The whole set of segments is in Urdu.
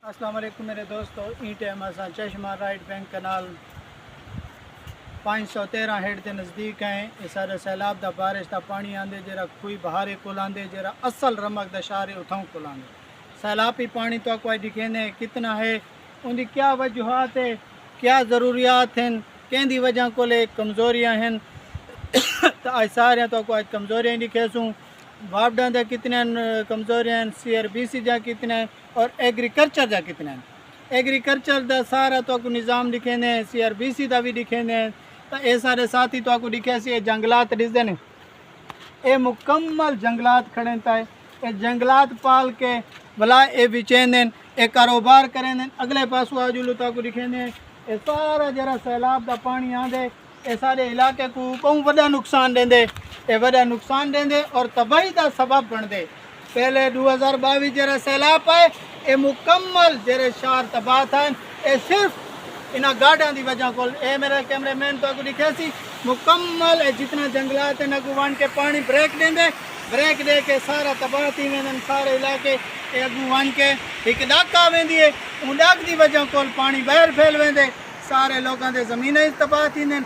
السلام علیکم میرے دوستو، ای ٹائم اساں چشمہ رائٹ بینک کنال 513 ہیڈ کے نزدیک ہیں۔ یہ سارے سیلاب دا بارش دا پانی آندے جرا کوئی بہارے کول آندے جرا اصل رمک دا شہر اتھوں کول آندے۔ سیلابی پانی تو کوئی دکھینے کتنا ہے، ان دی کیا وجوہات ہے، کیا ضروریات ہیں، کہیں دی وجہ کو لے کمزوریاں ہیں۔ تو آج سارے تو کوئی کمزوریاں دکھیسوں، وارڈاں دا کتنے کمزوریاں ہیں، CRBC جا کتنے ہیں اور ایگریکلچر جا کتنے ہیں۔ ایگریکلچر دا سارا تو کو نظام دکھینے ہیں، CRBC دا بھی دکھینے ہیں۔ تو اے سارے ساتھی تو کو دکھے سی جنگلات ڈسدے نے، اے مکمل جنگلات کھڑے تا ہے، اے جنگلات پال کے بلا اے بچین دیں، اے کاروبار کریں دیں۔ اگلے پاسو آجولو تو کو دکھینے ہیں، اے سارا جرا سیلاب دا پانی آندے اے سارے علاقے کو کون وڈا نقصان دیں دے، اے وڈا نقصان دیں دے اور تباہی دا سبب بن دے۔ پہلے 2022 جرا سیلاب آئے، اے مکمل جرے شہر تباہ تھا، اے صرف انہاں گاڑیاں دی وجہ کو۔ اے میرا کیمرے مین تو کو دکھے سی مکمل اے جتنا جنگلات ہیں نگو وان کے پانی بریک دیں دے، بریک دے کے سارا تباہ تھی ویندن سارے علاقے۔ اے اگو وان کے ایک ڈاک آ ویندی ہے، ان ڈاک دی وجہ کو پانی باہر پھیل ویندے، سارے لوگاں دے زمینیں تباہ تھی دیں،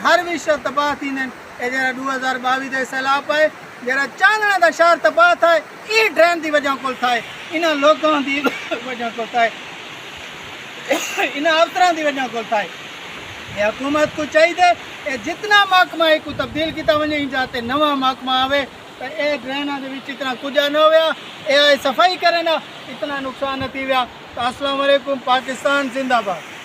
گھر بھی تباہ تھی دیں۔ اے جرا 2022 دے سیلاب آئے جرا چاندنا دا شہر تباہ تھا ہے، ای ڈرین دی وجہ کو تھا ہے، انہاں لوگوں دی وجہ کو تھا ہے، انہاں افسران دی وجہ کو تھا ہے۔ یہ حکومت کو چاہیے اے جتنا محکمہ ہے کو تبدیل کیتا ونے ہی جاتے نواں محکمہ آوے تو اے ڈریناں دے وچ اتنا کجا نہ ہویا، اے صفائی کرے نا اتنا نقصان نہ تھی ویا۔ تو السلام علیکم، پاکستان زندہ باد۔